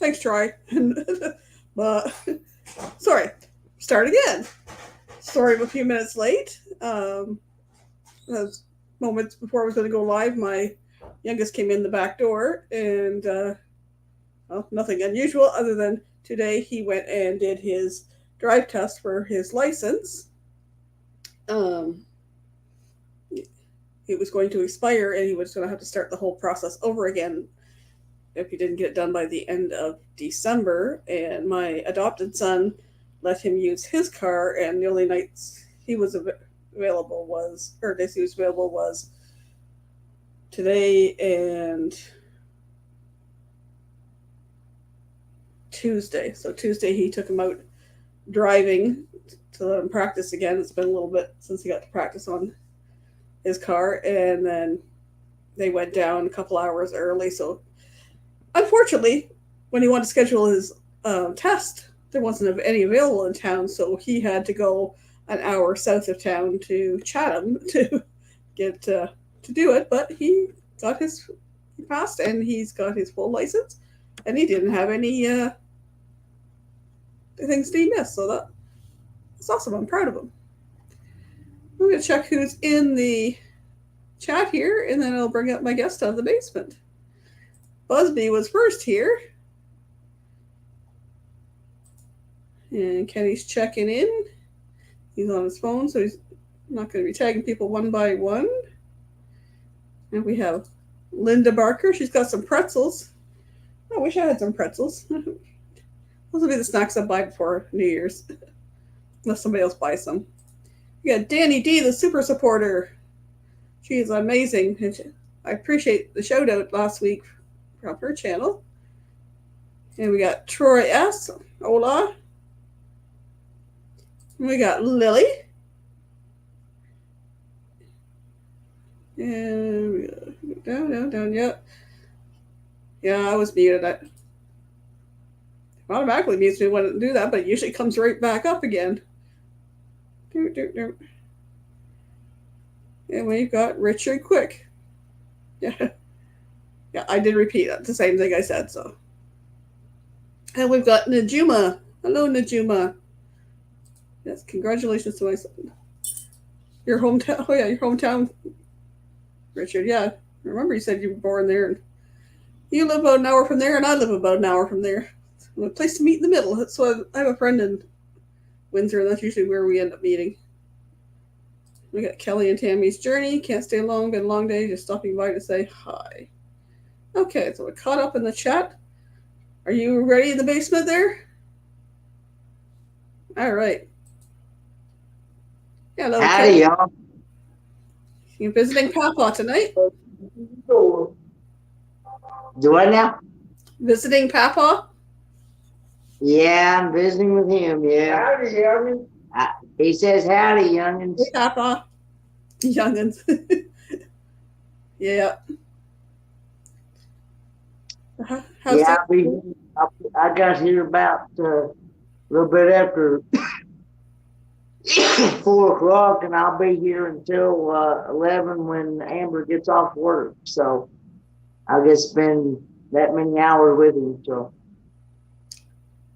Thanks, Troy. But sorry, start again. Sorry, I'm a few minutes late. Those moments before I was going to go live, my youngest came in the back door, and well, nothing unusual other than today he went and did his drive test for his license. Um, it was going to expire, and he was going to have to start the whole process over again if he didn't get it done by the end of December. And my adopted son let him use his car, and the only nights he was available was, or days he was available was today and Tuesday. So Tuesday he took him out driving to let him practice again. It's been a little bit since he got to practice on his car, and then they went down a couple hours early. So unfortunately, when he wanted to schedule his test, there wasn't any available in town, so he had to go an hour south of town to Chatham to get to do it. But he passed, and he's got his full license, and he didn't have any things to miss. So that's awesome. I'm proud of him. I'm going to check who's in the chat here, and then I'll bring up my guest out of the basement. Busby was first here. And Kenny's checking in. He's on his phone, so he's not going to be tagging people one by one. And we have Linda Barker. She's got some pretzels. I wish I had some pretzels. Those will be the snacks I buy before New Year's, unless somebody else buys some. We got Danny D, the super supporter. She is amazing. I appreciate the shout out last week from her channel. And we got Troy S. Hola. And we got Lily. And we got down. Yep. Yeah, I was muted. It automatically mutes me when it do that, but it usually comes right back up again. And we've got Richard Quick. Yeah. Yeah, I did repeat the same thing I said, so. And we've got Najuma. Hello, Najuma. Yes, congratulations to my son. Your hometown. Oh, yeah, your hometown, Richard. Yeah, remember you said you were born there. And you live about an hour from there, and I live about an hour from there. A place to meet in the middle. So I have a friend in Windsor, and that's usually where we end up meeting. We got Kelly and Tammy's journey. Can't stay long. Been a long day. Just stopping by to say hi. Okay, so we're caught up in the chat. Are you ready in the basement there? All right. Hello, howdy, y'all. You visiting Papa tonight? Do what now? Visiting Papa? Yeah, I'm visiting with him, yeah. Howdy, youngin. He says howdy, youngins. Hey, Papa. Youngins. Yeah. How's Yeah, that? I got here about a little bit after 4 o'clock, and I'll be here until 11 when Amber gets off work. So I'll get spend that many hours with him. So.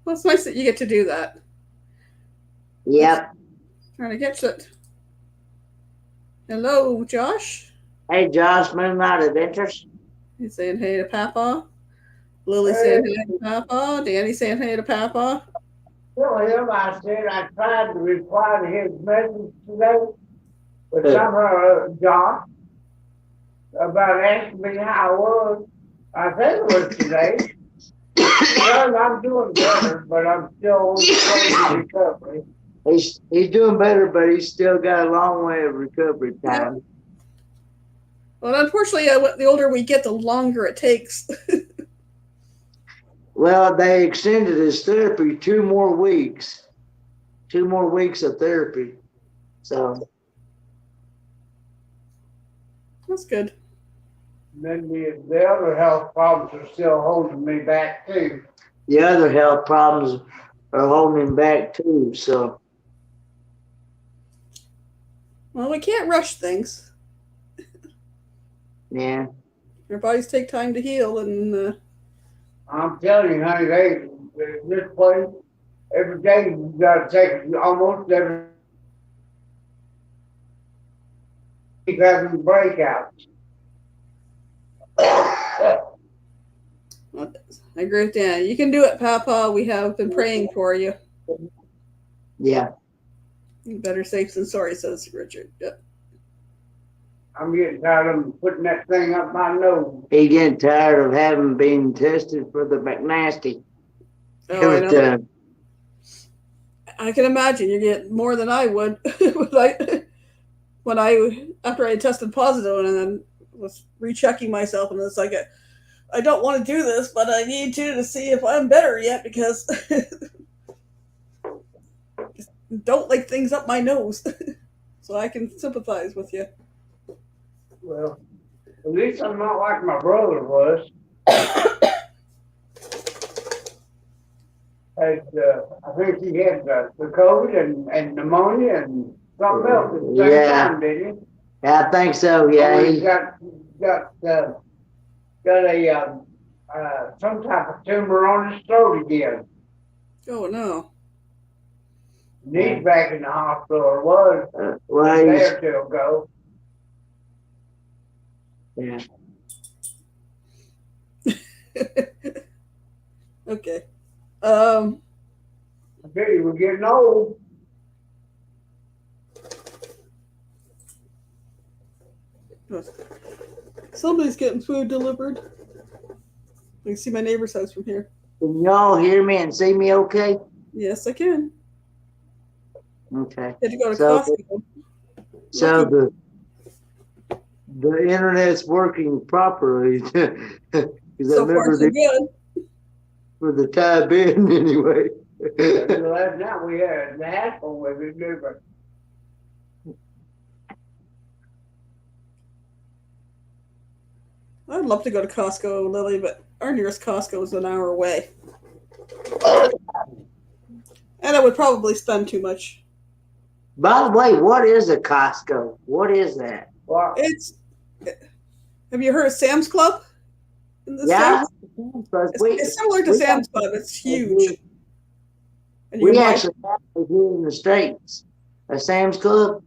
Well, it's nice that you get to do that. Yep. Trying to get it. Hello, Josh. Hey, Josh, Moonlight Adventures. He's saying hey to Papa. Lily saying hey to Papa. Danny saying hey to Papa. Tell him I said I tried to reply to his message today, but somehow Josh about asking me how I was. I think it was today. Well, I'm doing better, but I'm still in recovery. He's doing better, but he's still got a long way of recovery time. Yep. Well, unfortunately, the older we get, the longer it takes. Well, they extended his therapy 2 more weeks. 2 more weeks of therapy. So. That's good. And then the other health problems are still holding me back too. The other health problems are holding him back too, so. Well, we can't rush things. Yeah. Our bodies take time to heal, and I'm telling you, honey, this place, every day you gotta take almost every keep having breakouts. I agree with Dan. You can do it, Papa. We have been praying for you. Yeah. Better safe than sorry, says Richard. Yep. I'm getting tired of them putting that thing up my nose. He getting tired of having been tested for the McNasty Oh, I every know. time. I can imagine you get more than I would when I after I tested positive and then was rechecking myself, and it's like I don't want to do this, but I need to see if I'm better yet because don't like things up my nose. So I can sympathize with you. Well, at least I'm not like my brother was. I think he had the COVID and pneumonia and something else at the same Yeah. time, didn't he? Yeah, I think so. Yeah. Oh, he got a some type of tumor on his throat again. Oh no. And he's back in the hospital, or was a well, day he's, or two ago. yeah. Okay. I tell you, we're getting old. Somebody's getting food delivered. I can see my neighbor's house from here. Can y'all hear me and see me okay? Yes, I can. Okay. Had to go to So- Costco. So the internet's working properly. Because I So far, remember so good. for the time being anyway. Last night we had the hassle with it, different. I'd love to go to Costco, Lily, but our nearest Costco is an hour away. And I would probably spend too much. By the way, what is a Costco? What is that? Well, Have you heard of Sam's Club? In the Yeah. States? Because It's similar to we- Sam's Club. It's huge. And you We can buy- actually have it here in the States. A Sam's Club.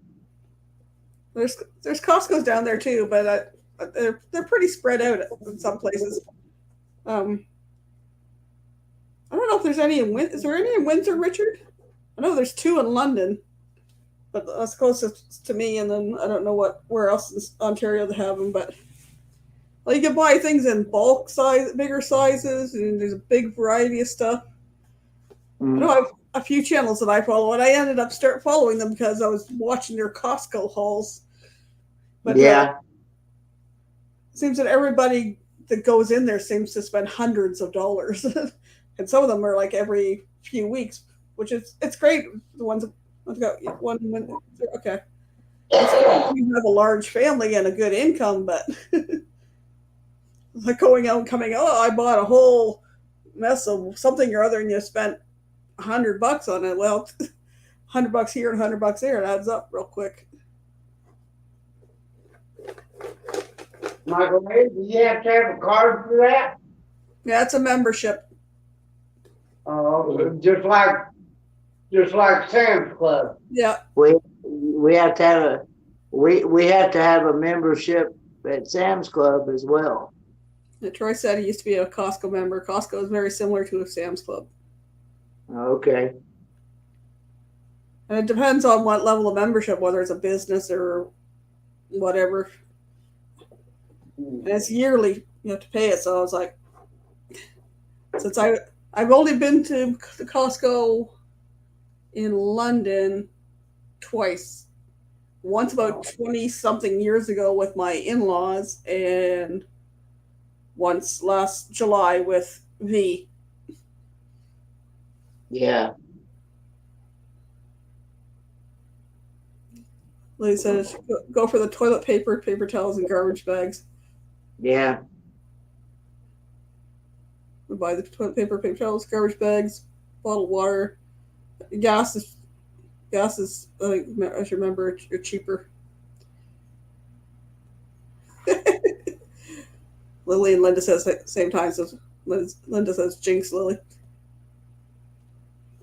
there's Costco's down there too, but they're pretty spread out in some places. I don't know if there's any in Is there any in Windsor, Richard? I know there's two in London, but that's closest to me. And then I don't know where else in Ontario they have them. But well, you can buy things in bulk size, bigger sizes, and there's a big variety of stuff. I know I have a few channels that I follow, and I ended up start following them because I was watching their Costco hauls. But Yeah. it seems that everybody that goes in there seems to spend hundreds of dollars, and some of them are like every few weeks, which it's great. The ones let's go okay. You have a large family and a good income, but like going out and coming. Oh, I bought a whole mess of something or other, and you spent $100 on it. Well, $100 here and $100 there, it adds up real quick. Michael, do you have to have a card for that? Yeah, it's a membership. Just like Sam's Club. Yeah, We have to have we have to have a membership at Sam's Club as well. Troy said he used to be a Costco member. Costco is very similar to a Sam's Club. Okay. And it depends on what level of membership, whether it's a business or whatever. And it's yearly, you have to pay it. So I was like, since I've only been to the Costco in London twice. Once about 20 something years ago with my in-laws, and once last July with V. Yeah. Lily says, go for the toilet paper, paper towels, and garbage bags. Yeah. We buy the toilet paper, paper towels, garbage bags, bottled water. Gas is, as you remember, are cheaper. Lily and Linda says same time. Says Linda says Jinx Lily.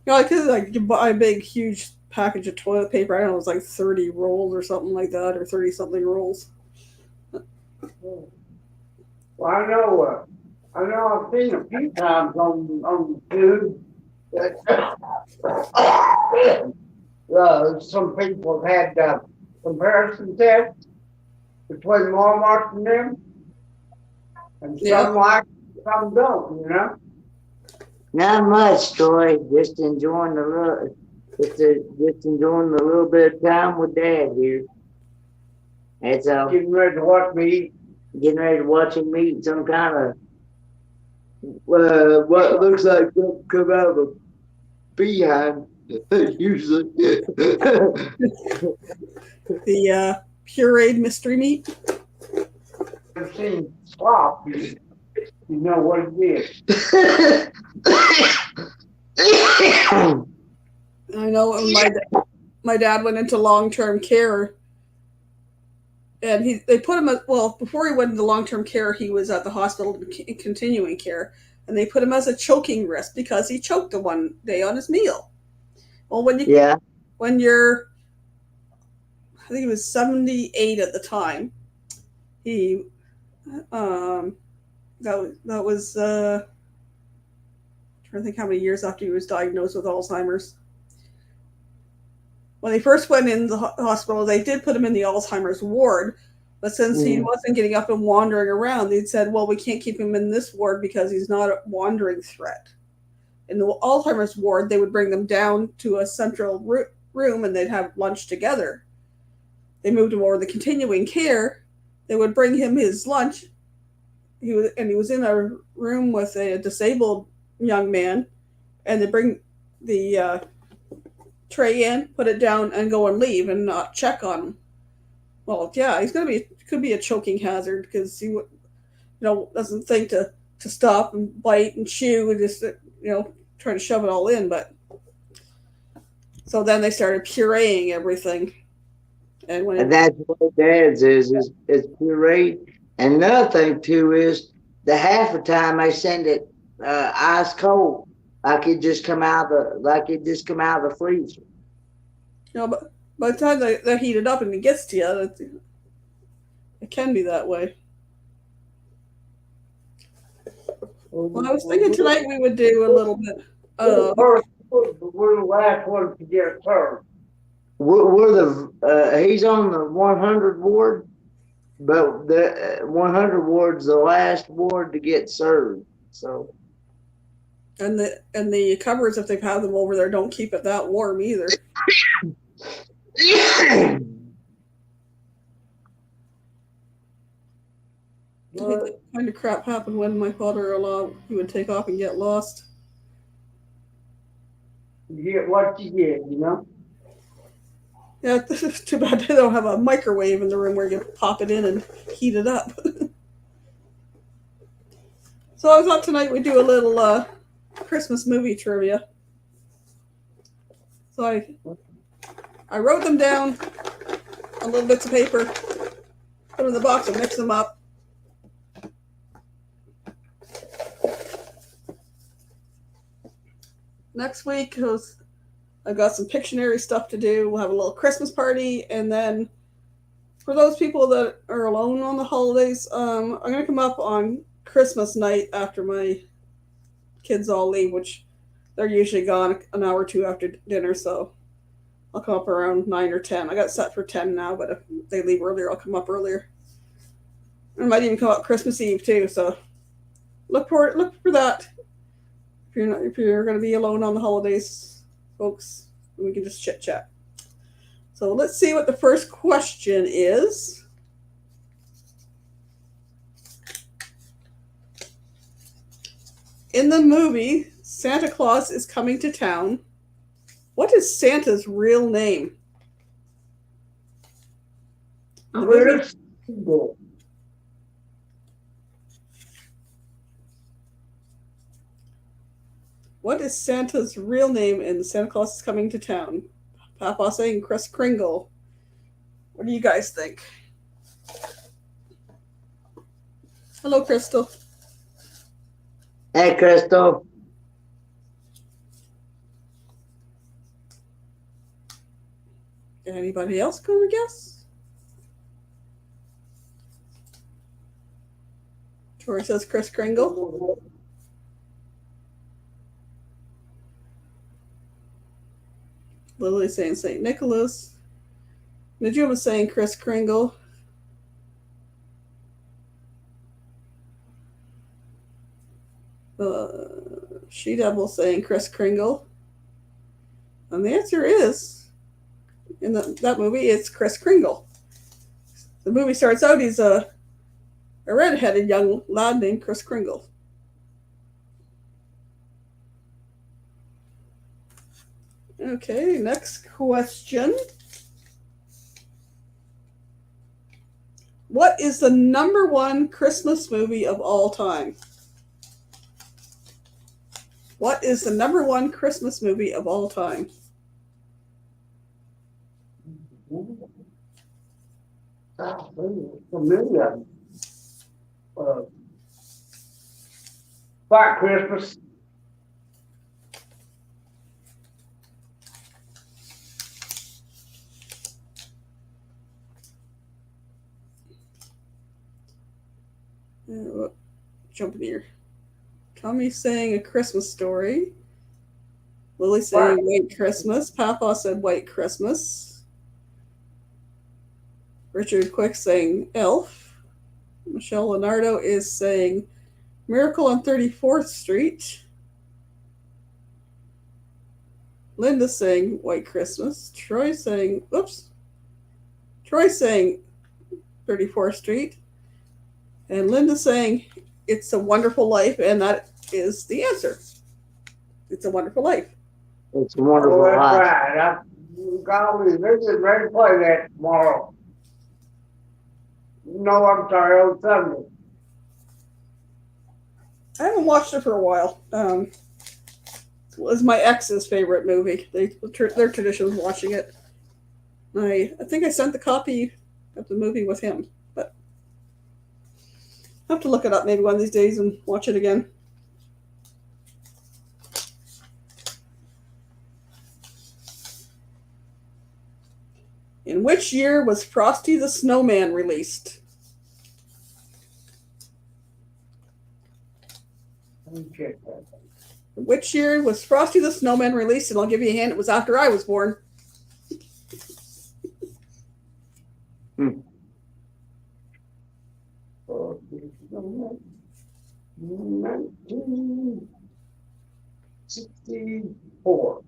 Because like you buy a big, huge package of toilet paper. I don't know, it was like 30 rolls or something like that, or 30 something rolls. Well, I've seen a few times on the tube that some people have had comparison tests between Walmart and them, and some like, some don't, you know. Not much, Troy. Just enjoying the little bit of time with Dad here. That's all. Getting ready to watch me eat. Getting ready to watch him eat some kind of what looks like come out of a beehive. Usually. The pureed mystery meat. I've seen slop. You know what it is. I know when my dad went into long-term care, and they put him before he went into long-term care, he was at the hospital in continuing care, and they put him as a choking risk because he choked the one day on his meal. Well, when you're, I think he was 78 at the time. He, that was trying to think how many years after he was diagnosed with Alzheimer's. When they first went in the hospital, they did put him in the Alzheimer's ward, but since he wasn't getting up and wandering around, they'd said, well, we can't keep him in this ward because he's not a wandering threat. In the Alzheimer's ward, they would bring them down to a central room and they'd have lunch together. They moved him over to the continuing care. They would bring him his lunch. He was in a room with a disabled young man, and they bring the tray in, put it down, and go and leave and not check on him. Well, yeah, could be a choking hazard because he doesn't think to stop and bite and chew and just try to shove it all in. But so then they started pureeing everything, and that's what Dad's is puree. And another thing too is the half the time they send it ice cold, like it just come out of the freezer. But by the time they heat it up and it gets to you, it can be that way. Well, I was thinking tonight we would do a little bit. We're the last one to get served. He's on the 100 ward, but the 100 ward's the last ward to get served. So. And the covers, if they've had them over there, don't keep it that warm either. I think that kind of crap happened when my father-in-law, he would take off and get lost. You get what you get, you know? Yeah, it's too bad they don't have a microwave in the room where you can pop it in and heat it up. So I thought tonight we'd do a little Christmas movie trivia. So I wrote them down on little bits of paper, put them in the box and mix them up. Next week, I've got some Pictionary stuff to do. We'll have a little Christmas party, and then for those people that are alone on the holidays, I'm going to come up on Christmas night after my kids all leave, which they're usually gone an hour or two after dinner, so I'll come up around 9 or 10. I got set for 10 now, but if they leave earlier, I'll come up earlier. I might even come up Christmas Eve too, so look for that. If you're going to be alone on the holidays, folks, we can just chit chat. So let's see what the first question is. In the movie, Santa Claus is Coming to Town, what is Santa's real name? What is Santa's real name in Santa Claus is Coming to Town? Papa saying Kris Kringle. What do you guys think? Hello, Crystal. Hey, Crystal. Anybody else going to guess? Tori says Kris Kringle. Lily saying St. Nicholas. Najuma saying Kris Kringle. She Devil saying Kris Kringle. And the answer is, in that movie, it's Kris Kringle. The movie starts out, he's a red-headed young lad named Kris Kringle. Okay, next question. What is the number one Christmas movie of all time? What is the number one Christmas movie of all time? Familiar. Black Christmas. Jumping here. Tommy saying A Christmas Story. Lily saying White Christmas. Papa said White Christmas. Richard Quick saying Elf. Michelle Leonardo is saying Miracle on 34th Street. Linda saying White Christmas. Troy saying 34th Street. And Linda saying It's a Wonderful Life, and that is the answer. It's a Wonderful Life. It's a Wonderful Life. Life. Right. I'm gonna be ready to play that tomorrow. No, I'm sorry, on Sunday. I haven't watched it for a while. It was my ex's favorite movie. Their tradition was watching it. I think I sent the copy of the movie with him, but I'll have to look it up maybe one of these days and watch it again. In which year was Frosty the Snowman released? Let me check that. Which year was Frosty the Snowman released? And I'll give you a hint. It was after I was born. Hmm. 1964.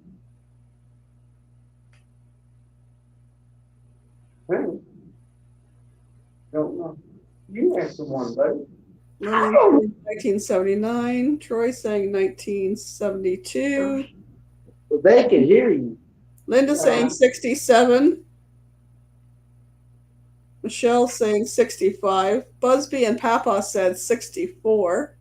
Don't know. You answer one, buddy. 1979. Troy saying 1972. Well, they can hear you. Linda saying 67. Michelle saying 65. Busby and Papa said 64.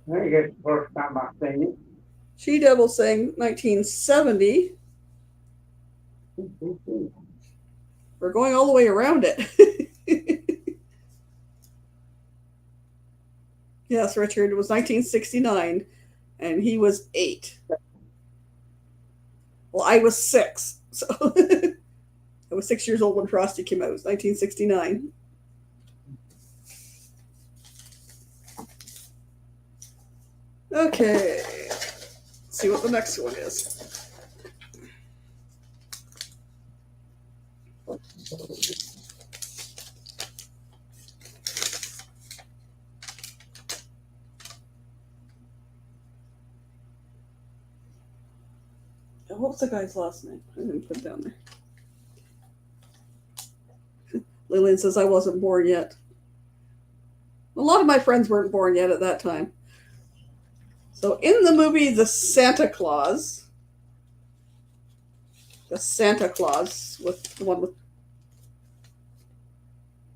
I think it's the first time I've seen it. She Devil saying 1970. We're going all the way around it. Yes, Richard, it was 1969, and he was 8. Well, I was 6, so I was 6 years old when Frosty came out. It was 1969. Okay, let's see what the next one is. What's the guy's last name? I didn't put it down there. Lillian says I wasn't born yet. A lot of my friends weren't born yet at that time. So in the movie The Santa Claus, with the one with,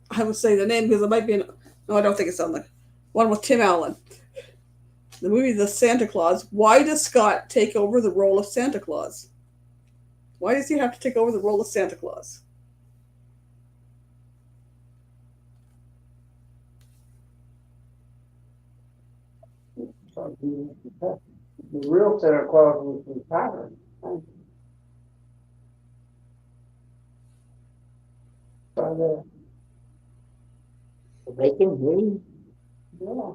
I would say the name because it might be no, I don't think it's on the one with Tim Allen. The movie The Santa Claus. Why does Scott take over the role of Santa Claus? Why does he have to take over the role of Santa Claus? The real Santa Claus was retired. So, They can hear you. yeah.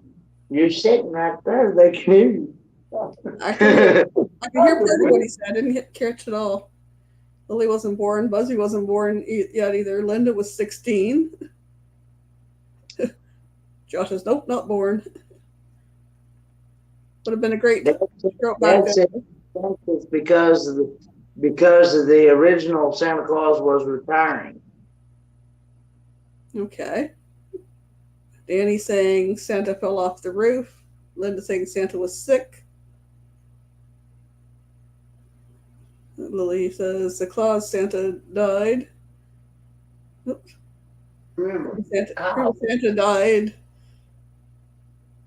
You're sitting right there. They can hear you. I can hear part of what he said. I didn't catch it all. Lily wasn't born. Buzzy wasn't born yet either. Linda was 16. Josh is nope, not born. Would have been a great That's, girl back that's then. it. That's because of the original Santa Claus was retiring. Okay. Danny saying Santa fell off the roof. Linda saying Santa was sick. Lily says the Claus Santa died. Oops. Remember, Santa died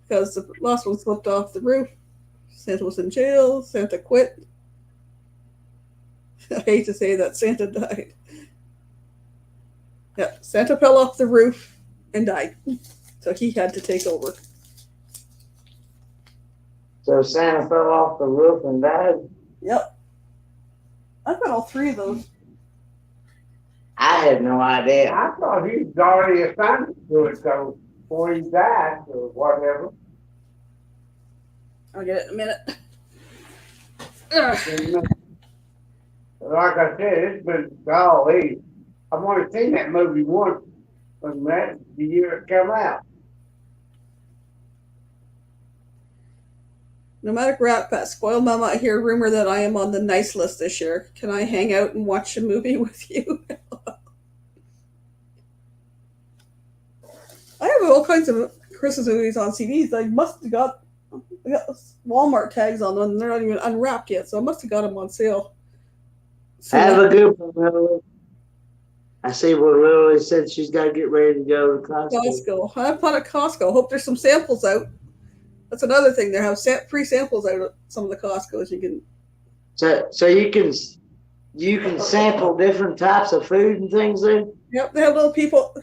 because the last one slipped off the roof. Santa was in jail. Santa quit. I hate to say that Santa died. Yeah, Santa fell off the roof and died. So he had to take over. So Santa fell off the roof and died. Yep. I've got all three of those. I had no idea. I thought he was already assigned to it, so before he died or whatever. I'll get it in a minute. Ugh. And, like I said, it's been golly. I've only seen that movie once, and that's the year it came out. Nomadic Rat Pet, spoiled mama, I hear rumor that I am on the nice list this year. Can I hang out and watch a movie with you? I have all kinds of Christmas movies on CDs. I must have got Walmart tags on them. They're not even unwrapped yet, so I must have got them on sale. So Have a good one, Lily. I see where Lily said she's got to get ready to go to Costco. Costco. Have fun at Costco. Hope there's some samples out. That's another thing. They have free samples out at some of the Costco's. You can. So you can sample different types of food and things there. Yep, they have little people.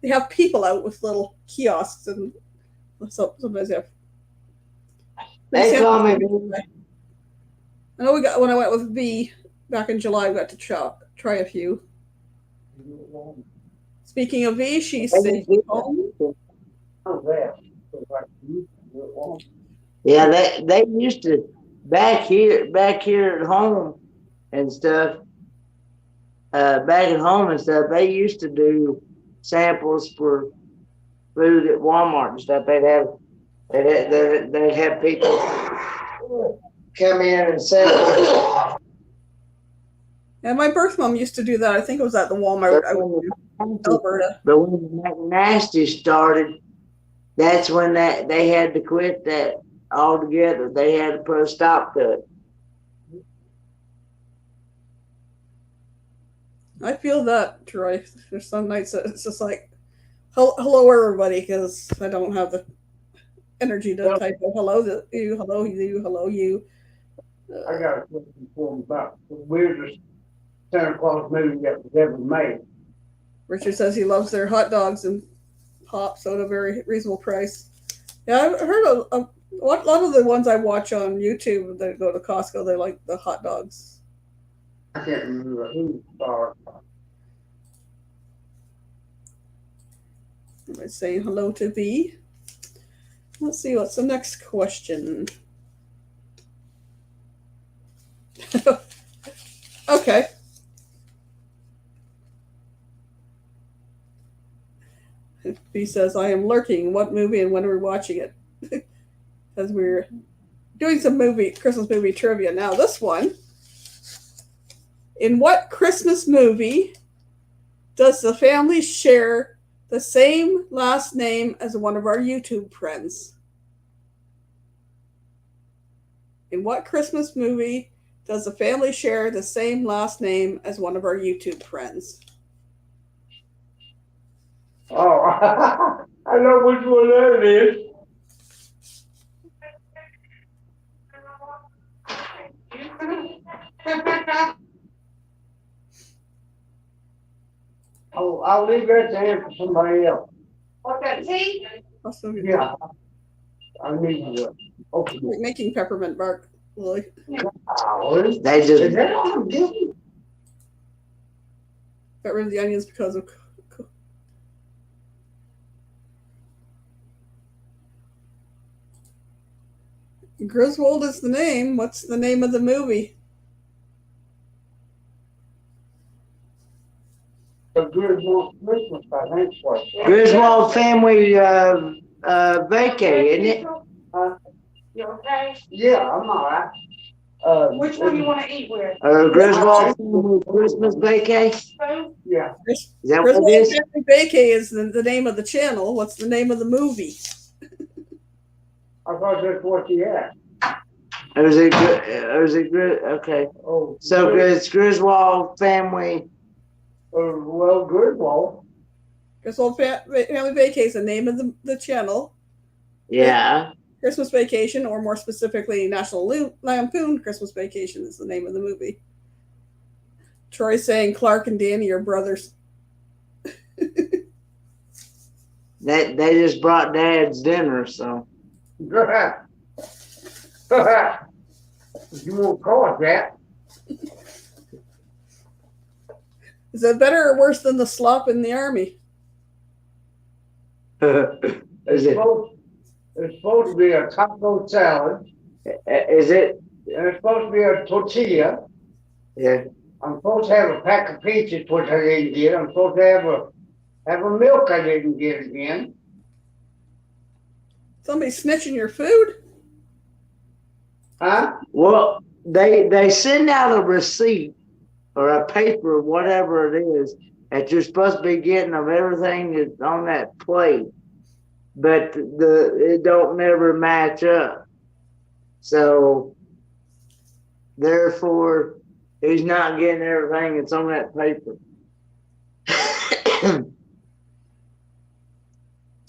They have people out with little kiosks and sometimes they have. They call me. I know when I went with V back in July, we got to try a few. Speaking of V, she's safe home. Yeah, they used to back here at home and stuff. Back at home and stuff, they used to do samples for food at Walmart and stuff. They'd have people come in and sample. And my birth mom used to do that. I think it was at the Walmart out in Alberta. But when the McNasty started, that's when they had to quit that altogether. They had to put a stop to it. I feel that, Troy. There's some nights that it's just like, hello everybody, because I don't have the energy to type of hello you, hello you, hello you. I got a question for him about the weirdest Santa Claus movie that was ever made. Richard says he loves their hot dogs and pops at a very reasonable price. Yeah, I've heard a lot of the ones I watch on YouTube that go to Costco, they like the hot dogs. I can't remember who starred. Everybody's saying hello to V. Let's see, what's the next question? Okay. V says, I am lurking. What movie and when are we watching it? Because we're doing some Christmas movie trivia now. This one. In what Christmas movie does the family share the same last name as one of our YouTube friends? In what Christmas movie does the family share the same last name as one of our YouTube friends? Oh, I know which one that is. Oh, I'll leave that to him for somebody else. What's that, tea? Also, Yeah. I need to. Okay. Like making peppermint bark, Lily. They Is just that on Disney? Got rid of the onions because of. Griswold is the name. What's the name of the movie? The Griswold Christmas, I think, was. Griswold family vacay, isn't it? You okay? Yeah, I'm all right. Which one you want to eat with? Griswold family Christmas vacay. Spoon? Yeah. Is that what Griswold it is? Family Vacay is the name of the channel. What's the name of the movie? I thought that's what you had. Or is it? Okay. Oh. So it's Griswold family. Well, Griswold. Griswold Family Vacay is the name of the channel. Yeah. Christmas Vacation, or more specifically, National Lampoon Christmas Vacation is the name of the movie. Troy saying Clark and Danny are brothers. They just brought Dad's dinner, so. You won't call it that. Is that better or worse than the slop in the army? Is it? It's supposed to be a taco salad, Is it? and it's supposed to be a tortilla. Yeah. I'm supposed to have a pack of peaches, which I didn't get. I'm supposed to have a milk I didn't get again. Somebody snitching your food? Huh? Well, they send out a receipt or a paper, whatever it is, that you're supposed to be getting of everything that's on that plate, but it don't never match up. So therefore, he's not getting everything that's on that paper.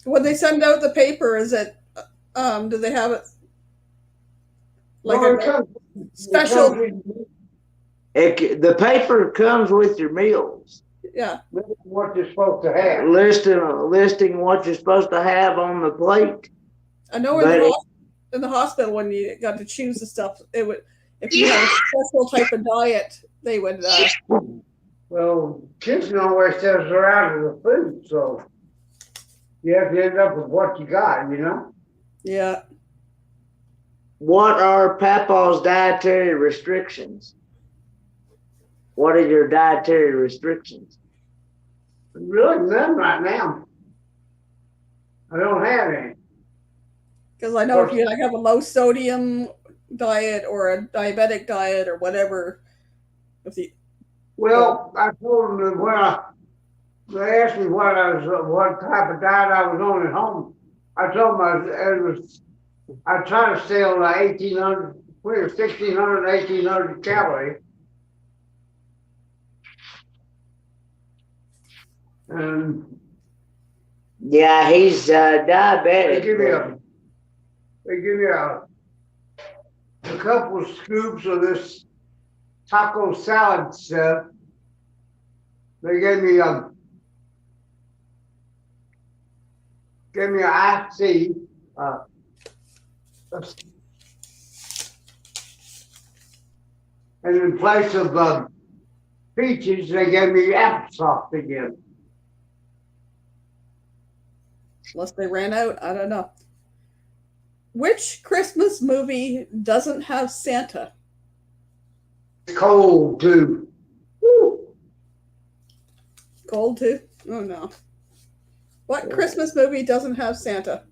When they send out the paper, is it do they have it like Well, a special? The paper comes with your meals, Yeah. What you're supposed to have. listing what you're supposed to have on the plate. I know in the hospital when you got to choose the stuff, it would if you had a special type of diet, they would. Well, kids don't always tell us they're out of the food, so you have to end up with what you got, you know? Yeah. What are Papa's dietary restrictions? What are your dietary restrictions? Really none right now. I don't have any. Because I know if you like have a low sodium diet or a diabetic diet or whatever, if the Well, I told them that they asked me what type of diet I was on at home. I told them I try to stay on 1,800, 1,600, 1,800 calories. And Yeah, he's diabetic. they give me a couple of scoops of this taco salad stuff. They gave me an IC. And in place of peaches, they gave me applesauce again. unless they ran out, I don't know. Which Christmas movie doesn't have Santa? It's cold too. Woo. Cold too? Oh no. What Christmas movie doesn't have Santa?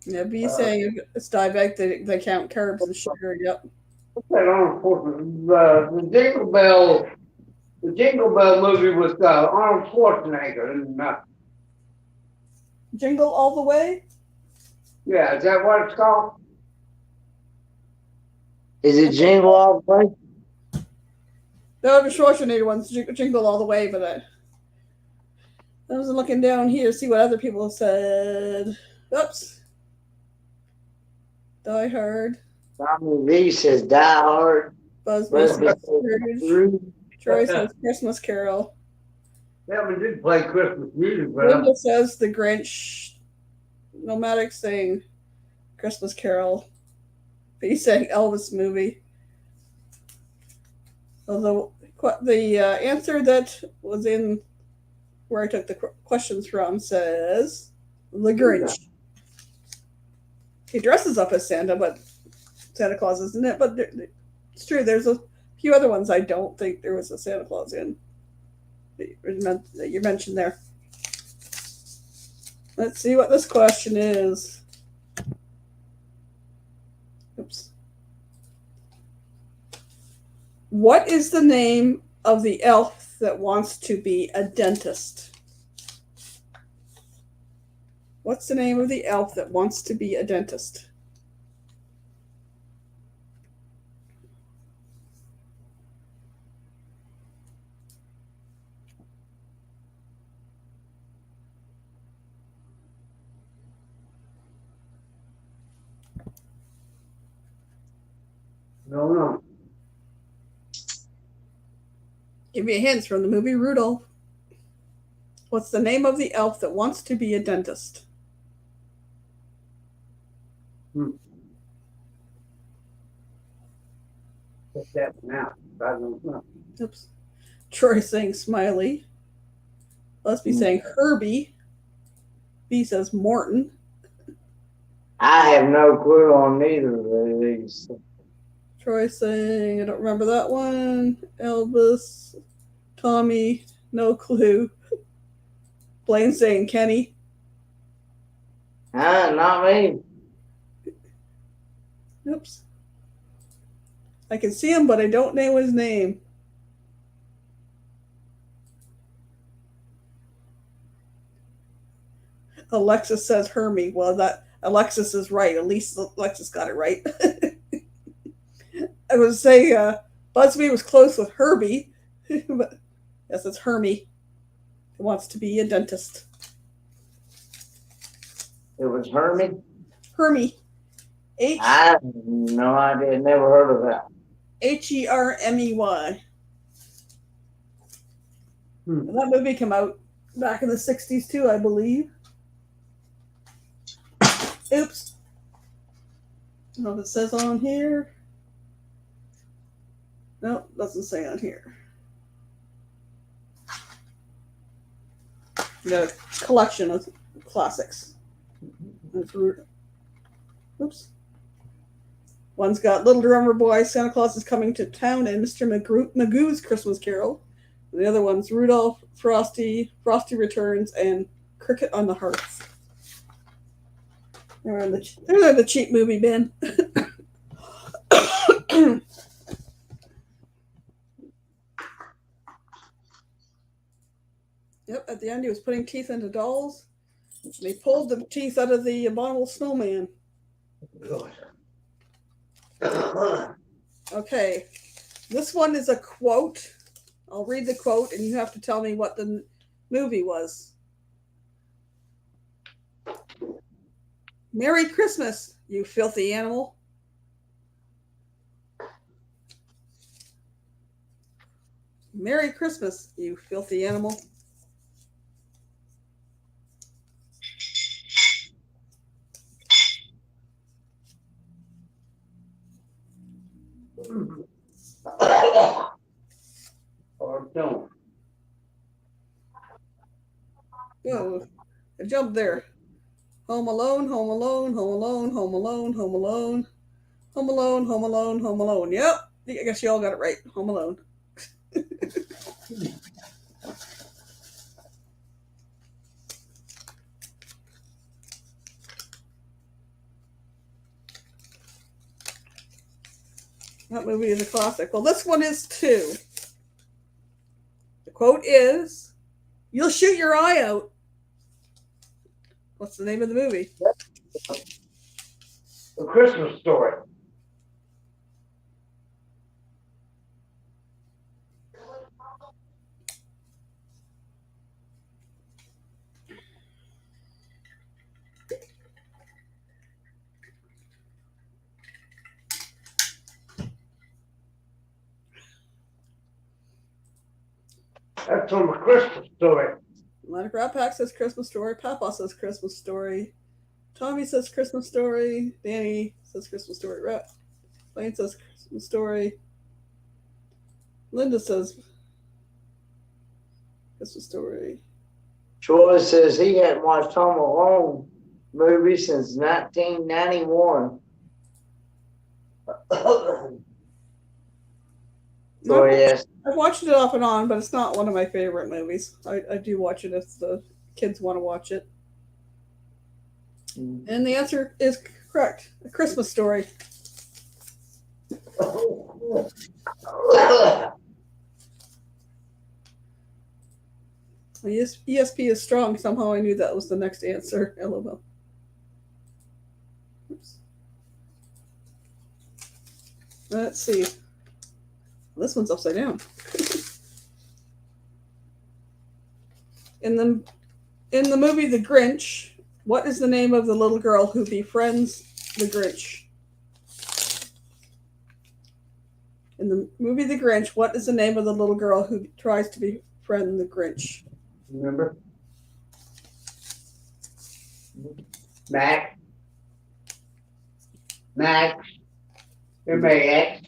Yeah, B saying it's diabetic, they count carbs and sugar. Yep. What's that on for? The Jingle Bell movie with Arnold Schwarzenegger and Jingle All the Way? yeah, is that what it's called? Is it Jingle All the Way? The Schwarzenegger one's Jingle All the Way, but I was looking down here to see what other people said. Oops. Die Hard. Tommy V says Die Hard. Busby says Busby Scrooge. Scrooge. Troy says Christmas Carol. Yeah, we did play Christmas music, but Linda says The Grinch. Nomadic saying Christmas Carol. But he's saying Elvis movie. Although the answer that was in where I took the questions from says The Grinch. He dresses up as Santa, but Santa Claus isn't it. But it's true. There's a few other ones I don't think there was a Santa Claus in that you mentioned there. Let's see what this question is. Oops. What is the name of the elf that wants to be a dentist? What's the name of the elf that wants to be a dentist? no. Give me a hint from the movie Rudolph. What's the name of the elf that wants to be a dentist? Get that now. I don't know. Oops. Troy saying Smiley. Let's be saying Herbie. B says Morton. I have no clue on neither of these. Troy saying, I don't remember that one. Elvis. Tommy, no clue. Blaine saying Kenny. Not me. Oops. I can see him, but I don't know his name. Alexis says Hermie. Well, that Alexis is right. At least Alexis got it right. I would say Busby was close with Herbie, but yes, it's Hermie. He wants to be a dentist. It was Hermie. Hermie. I have no idea. Never heard of that. Hermey. That movie came out back in the 60s too, I believe. Oops. I don't know if it says on here. No, doesn't say on here. The collection of classics. Oops. One's got Little Drummer Boy, Santa Claus is Coming to Town, and Mr. Magoo's Christmas Carol. And the other one's Rudolph, Frosty Returns, and Cricket on the Hearth. They're in the cheap movie bin. Yep, at the end he was putting teeth into dolls. And he pulled the teeth out of the abominable snowman. Okay, this one is a quote. I'll read the quote and you have to tell me what the movie was. Merry Christmas, you filthy animal. Merry Christmas, you filthy animal. Or don't. Whoa, I jumped there. Home alone, home alone, home alone, home alone, home alone, home alone, home alone, home alone. Yep, I guess you all got it right. Home Alone. That movie is a classic. Well, this one is too. The quote is, "You'll shoot your eye out." What's the name of the movie? The Christmas Story. That's on the Christmas story. Atlantic Rat Pack says Christmas Story. Papa says Christmas Story. Tommy says Christmas Story. Danny says Christmas Story. Lane says Christmas Story. Linda says Christmas Story. Troy says he hadn't watched Home Alone movie since 1991. So yes, I've watched it off and on, but it's not one of my favorite movies. I do watch it if the kids want to watch it. And the answer is correct. A Christmas Story. ESP is strong. Somehow I knew that was the next answer. LOL. Oops. Let's see. This one's upside down. In the movie The Grinch, what is the name of the little girl who befriends the Grinch? In the movie The Grinch, what is the name of the little girl who tries to befriend the Grinch? Remember? Max. M-A-X.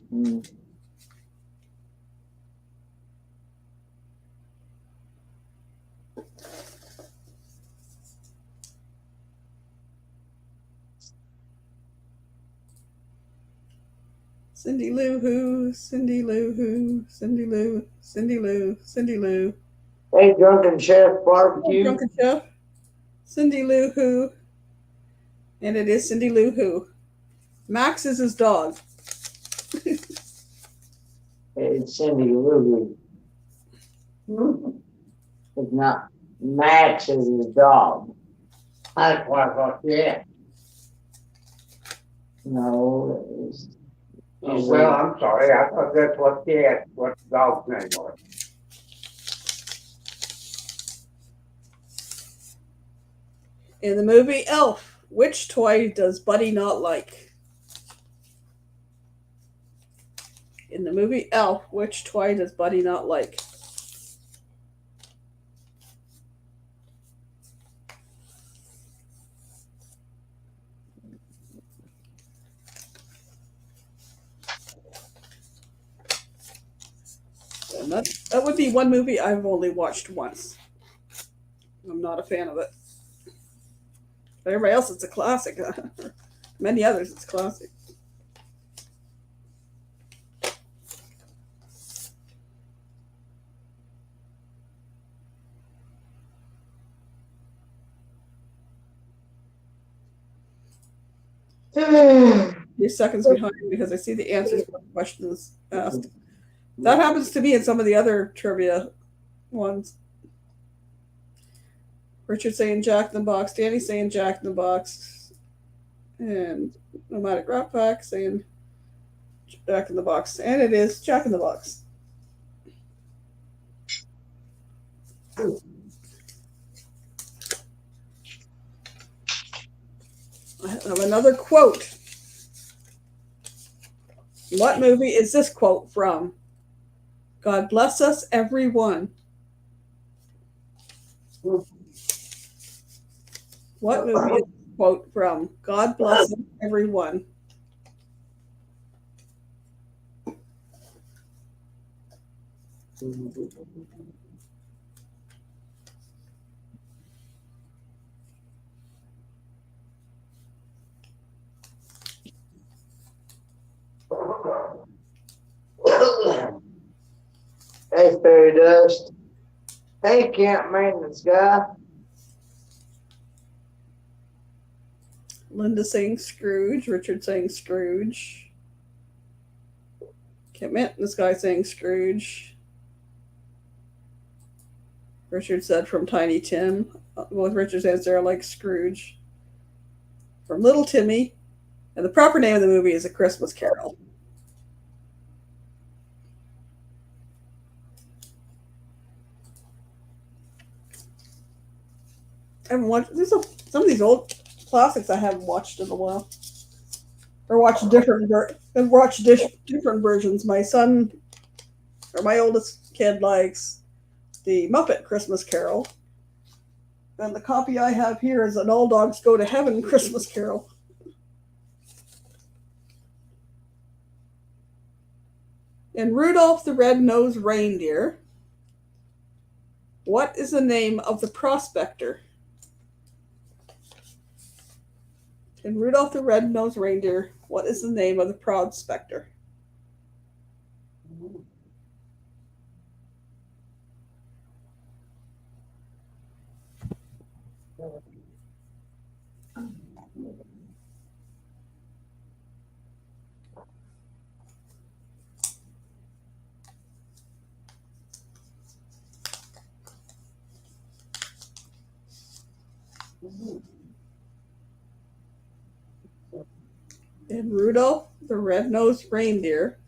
Cindy Lou Who, Cindy Lou Who, Cindy Lou, Cindy Lou, Cindy Lou. Hey, Drunken Chef Oh, Barbecue. Drunken Chef. Cindy Lou Who. And it is Cindy Lou Who. Max is his dog. It's Cindy Lou Who. It's not. Max is his dog. That's what I thought, yeah. No, it's. Oh, well, I'm sorry. I thought that's what the dog's name was. In the movie Elf, which toy does Buddy not like? In the movie Elf, which toy does Buddy not like? And that would be one movie I've only watched once. I'm not a fan of it. But everybody else, it's a classic. Many others, it's a classic. Few seconds behind because I see the answers to the questions asked. That happens to me in some of the other trivia ones. Richard saying Jack in the Box, Danny saying Jack in the Box, and Nomadic Rat Pack saying Jack in the Box. And it is Jack in the Box. I have another quote. What movie is this quote from? God bless us, everyone. What movie is this quote from? God bless us, everyone. Hey, Fairy Dust. Hey, Camp Maintenance Guy. Linda saying Scrooge. Richard saying Scrooge. Can't admit this guy saying Scrooge. Richard said from Tiny Tim. With Richard's answer, I like Scrooge. From Little Timmy. And the proper name of the movie is A Christmas Carol. I haven't watched some of these old classics I haven't watched in a while. Or watched different versions. My son or my oldest kid likes the Muppet Christmas Carol. And the copy I have here is an All Dogs Go to Heaven Christmas Carol. In Rudolph the Red-Nosed Reindeer, what is the name of the prospector? In Rudolph the Red-Nosed Reindeer, what is the name of the prospector? In Rudolph the Red-Nosed Reindeer,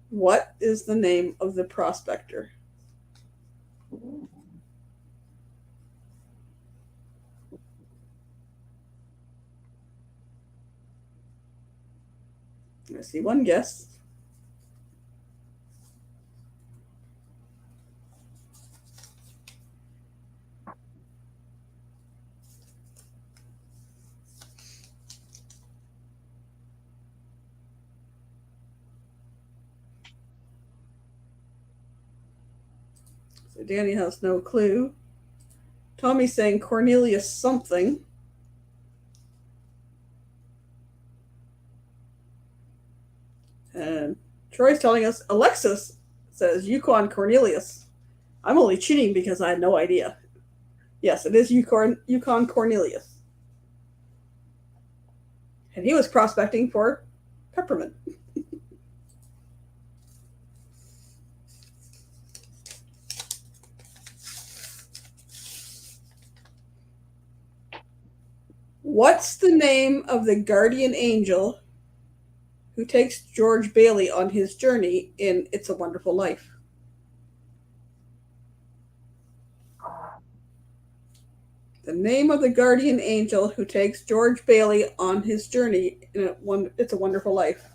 what is the name of the prospector? I see one guess. So Danny has no clue. Tommy's saying Cornelius something. And Troy's telling us Alexis says Yukon Cornelius. I'm only cheating because I had no idea. Yes, it is Yukon Cornelius. And he was prospecting for peppermint. What's the name of the guardian angel who takes George Bailey on his journey in It's a Wonderful Life? The name of the guardian angel who takes George Bailey on his journey in It's a Wonderful Life.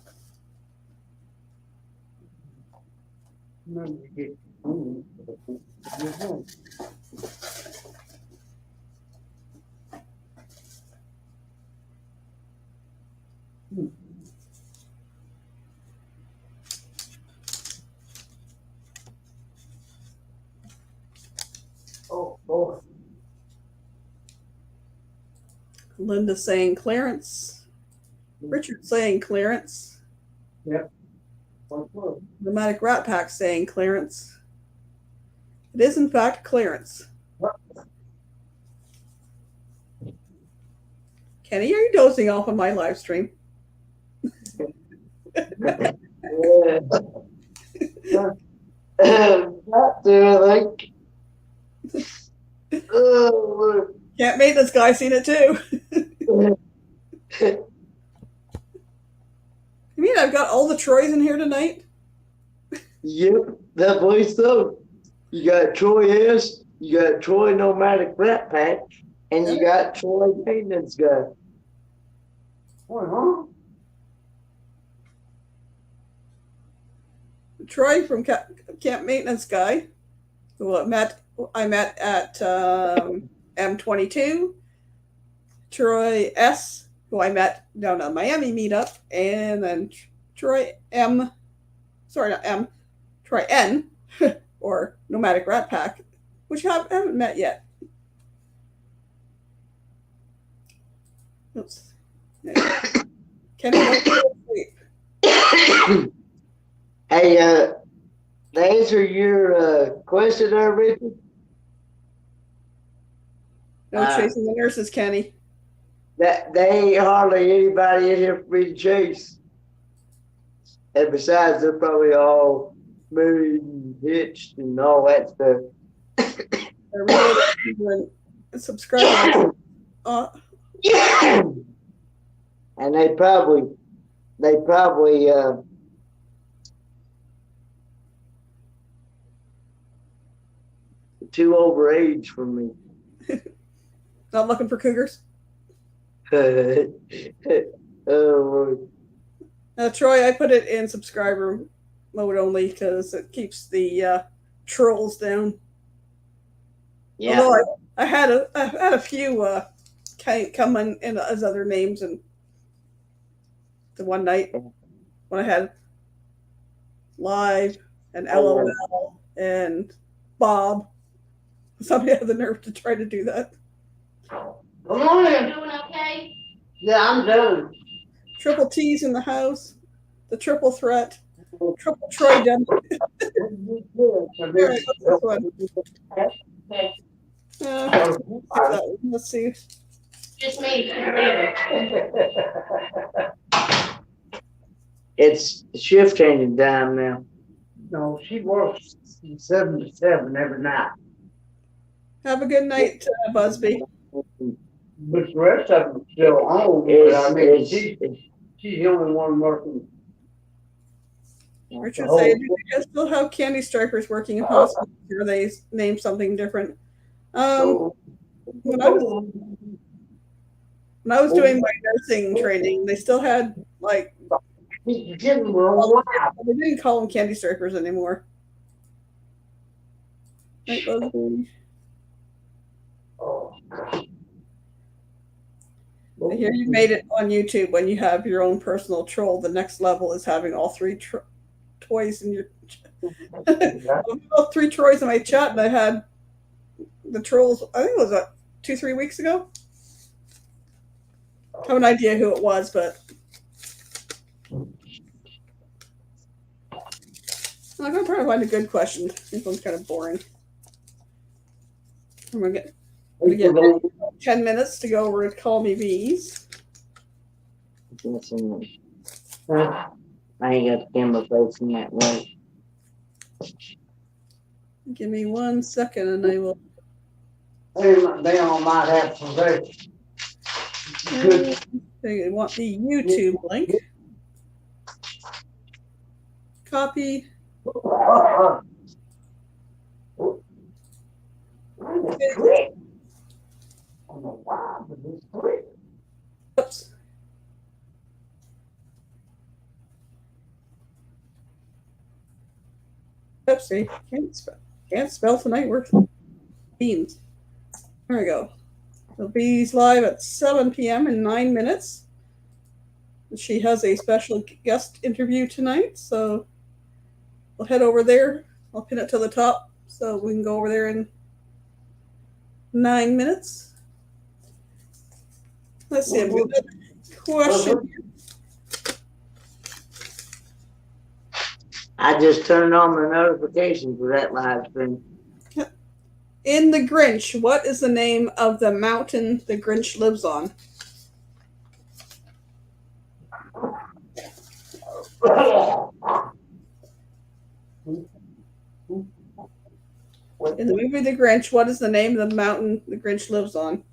Oh, boy. Linda saying Clarence. Richard saying Clarence. Yep. What's up? Nomadic Rat Pack saying Clarence. It is, in fact, Clarence. Kenny, are you dozing off on my live stream? Not there, like. Oh, Can't make this guy seen it too. You mean I've got all the Troys in here tonight? yep, that voice so. You got Troy S, you got Troy Nomadic Rat Pack, and you got Troy Maintenance Guy. Huh? Troy from Camp Maintenance Guy, who I met at M22. Troy S, who I met down at Miami meetup, and then Troy N, or Nomadic Rat Pack, which I haven't met yet. Oops. Kenny, don't go to sleep. Hey, to answer your question there, Richard. No chasing the nurses, Kenny. That they ain't hardly anybody in here for me to chase. And besides, they're probably all married and hitched and all that stuff. They're really subscribing. And they probably too overage for me. Not looking for cougars. Oh, Troy, I put it in subscriber mode only because it keeps the trolls down. Yeah. Although I had a few come in as other names, and the one night when I had Live and LOL and Bob, somebody had the nerve to try to do that. Come on in. Doing okay? Yeah, I'm done. Triple T's in the house, the triple threat, triple Troy Demi. All right, what's this one? Okay. Skip that one. Let's see. Just me. It's shift changing time now. No, she works 7 to 7 every night. Have a good night, Busby. But the rest of them still home. But I mean, she's the only one working. Richard say, do you guys still have candy stripers working in hospitals, or they name something different? When I was doing my nursing training, they still had like they didn't call them candy stripers anymore. Right, Busby? I hear you made it on YouTube. When you have your own personal troll, the next level is having all three toys in your all three Troys in my chat, and I had the trolls. I think it was 2-3 weeks ago. I have an idea who it was, but I'm gonna try to find a good question. This one's kind of boring. I'm gonna get 10 minutes to go over and call me bees. I ain't got the camera facing that way. Give me 1 second, and I will. They all might have some very good. They want the YouTube link. Copy. I don't know why, but it's great. Oops. Oopsie. Can't spell tonight. We're beans. There we go. So Bees live at 7 p.m. in 9 minutes. She has a special guest interview tonight, so we'll head over there. I'll pin it to the top so we can go over there in 9 minutes. Let's see. I've got a question. I just turned on the notifications for that live stream. In The Grinch, what is the name of the mountain the Grinch lives on? In the movie The Grinch, what is the name of the mountain the Grinch lives on?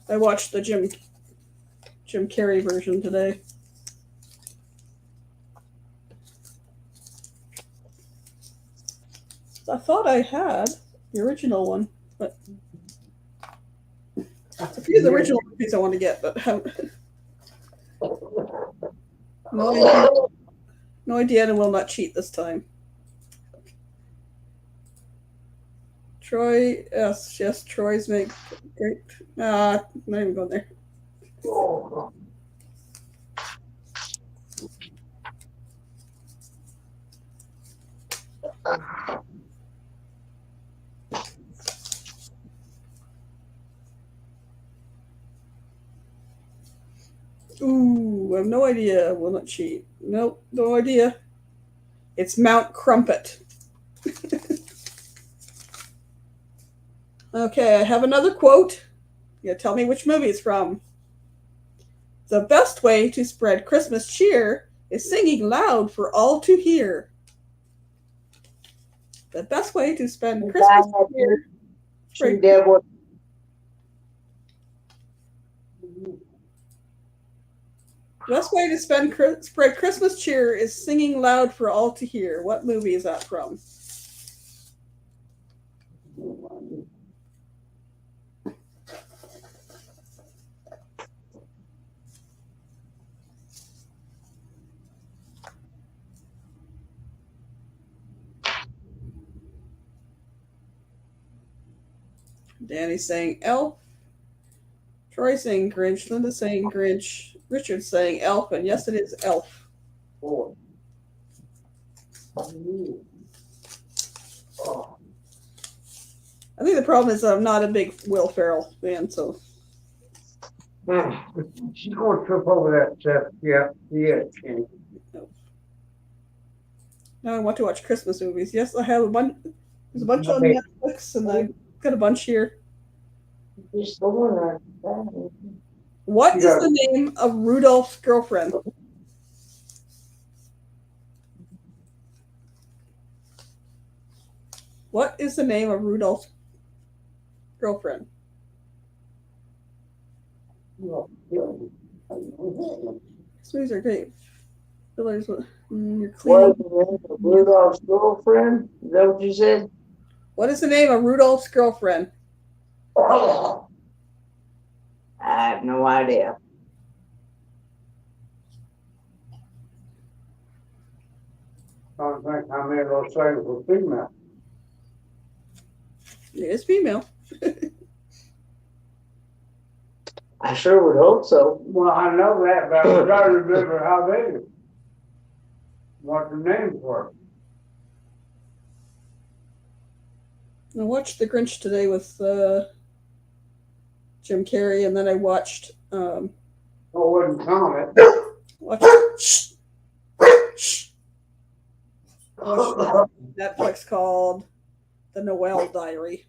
I watched the Jim Carrey version today. I thought I had the original one, but a few of the original movies I want to get, but haven't. No idea, and will not cheat this time. Troy, yes, Troy's make great. Not even going there. Ooh, I have no idea. Will not cheat. Nope, no idea. It's Mount Crumpet. Okay, I have another quote. You gotta tell me which movie it's from. The best way to spread Christmas cheer is singing loud for all to hear. The best way to spend Christmas cheer. The best way to spread Christmas cheer is singing loud for all to hear. What movie is that from? Danny saying elf. Troy saying Grinch. Linda saying Grinch. Richard saying elf. And yes, it is elf. 4. Oh. I think the problem is I'm not a big Will Ferrell fan, so. She's going to trip over that stuff. Yeah, yeah. Now I want to watch Christmas movies. Yes, I have a bunch. There's a bunch on Netflix, and I've got a bunch here. Just the one. What is the name of Rudolph's girlfriend? What is the name of Rudolph's girlfriend? These movies are great. Fillers, you're clean. What is the name of Rudolph's girlfriend? Is that what you said? What is the name of Rudolph's girlfriend? I have no idea. I don't think how many of those things were female. It is female. I sure would hope so. Well, I know that, but I'm trying to remember how they, what the names were. I watched The Grinch today with Jim Carrey, and then I watched I wouldn't comment. watched Netflix called The Noel Diary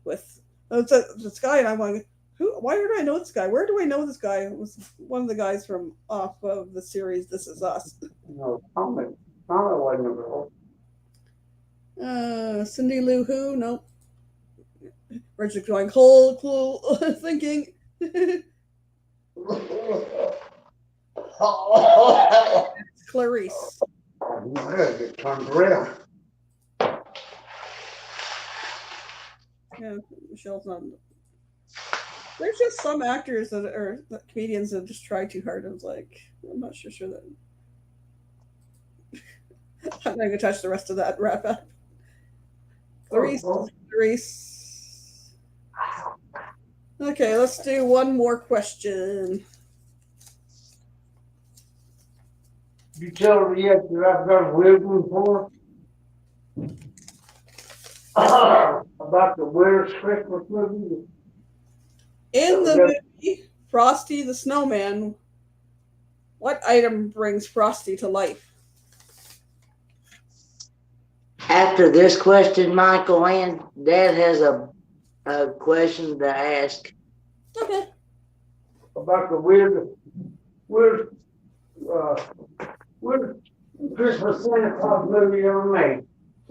with this guy, and I'm like, why do I know this guy? Where do I know this guy? It was one of the guys from off of the series This Is Us. No, comment. Comment wasn't a girl. Cindy Lou Who? Nope. Richard going cool thinking. Clarice. Good, it turned real. Yeah, Michelle's not. There's just some actors comedians that just try too hard. I was like, I'm not sure that. I'm not going to touch the rest of that wrap up. Clarice. Okay, let's do one more question. You tell her yet that I've got a weird one for her? About the weirdest Christmas movie? In the movie Frosty the Snowman, what item brings Frosty to life? After this question, Michael and Dad has a question to ask. Okay. About the weird Christmas Santa Claus movie ever made.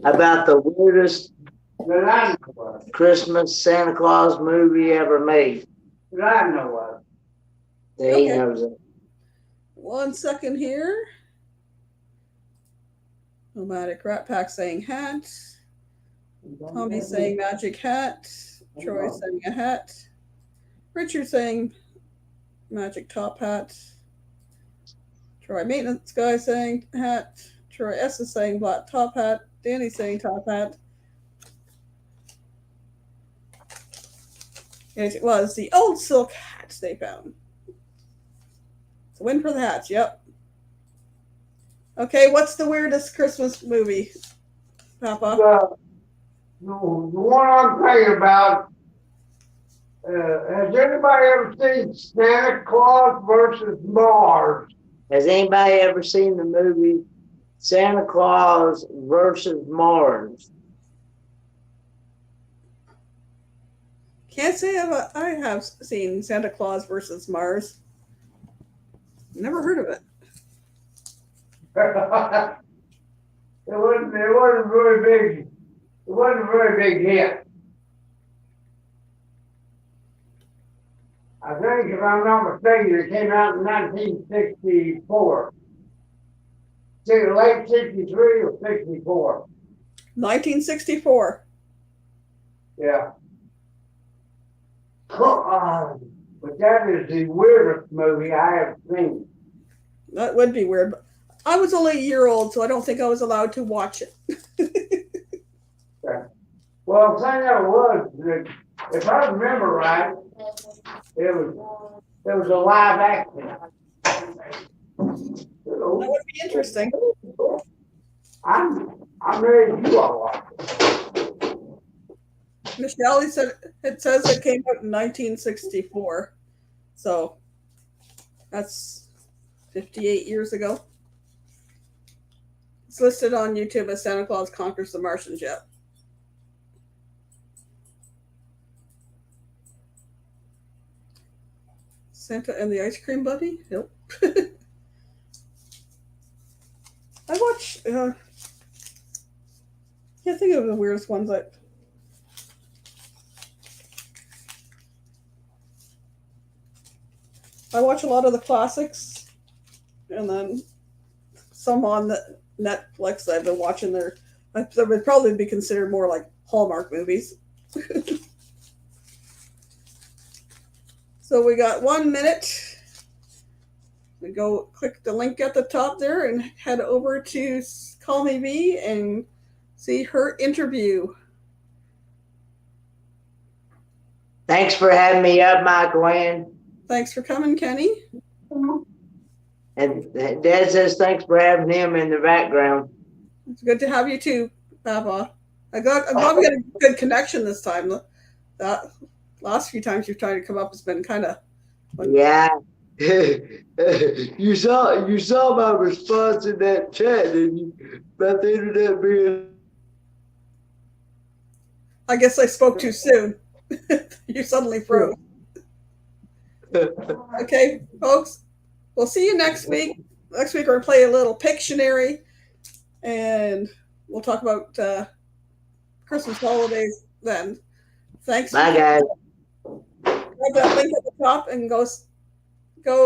About the weirdest That I know of. Christmas Santa Claus movie ever made. That I know of. That he Okay. knows of. 1 second here. Nomadic Rat Pack saying hat. Tommy saying magic hat. Troy saying a hat. Richard saying magic top hat. Troy maintenance guy saying hat. Troy S is saying black top hat. Danny saying top hat. It was the old silk hats they found. It's a win for the hats, yep. Okay, what's the weirdest Christmas movie, Papa? The one I'm thinking about, has anybody ever seen Santa Claus versus Mars? Has anybody ever seen the movie Santa Claus versus Mars? Can't say I have seen Santa Claus versus Mars. Never heard of it. It wasn't very big. It wasn't a very big hit. I think, if I'm not mistaken, it came out in 1964. Late 63 or 64. 1964. Yeah. But that is the weirdest movie I have seen. That would be weird. But I was only a year old, so I don't think I was allowed to watch it. Well, the thing that was, that if I remember right, it was a live action. That would be interesting. I'm ready to you all are. Michelle, he said it says it came out in 1964, so that's 58 years ago. It's listed on YouTube as Santa Claus Conquers the Martians yet. Santa and the Ice Cream Bunny? Nope. I watch. Can't think of the weirdest ones. I watch a lot of the classics, and then some on the Netflix that I've been watching. That would probably be considered more like Hallmark movies. So we got 1 minute. We go click the link at the top there and head over to Call Me B and see her interview. Thanks for having me up, Michael Ann. Thanks for coming, Kenny. And Dad says thanks for having him in the background. It's good to have you too, Papa. I'm glad we got a good connection this time. That last few times you've tried to come up, it's been kind of. Yeah. you saw my response in that chat, didn't you? About the internet being. I guess I spoke too soon. You suddenly froze. Okay, folks. We'll see you next week. Next week we're going to play a little Pictionary, and we'll talk about Christmas holidays then. Thanks. Bye, guys. Grab that link at the top and go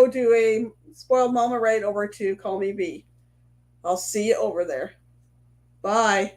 do a Spoiled Mama raid over to Call Me B. I'll see you over there. Bye.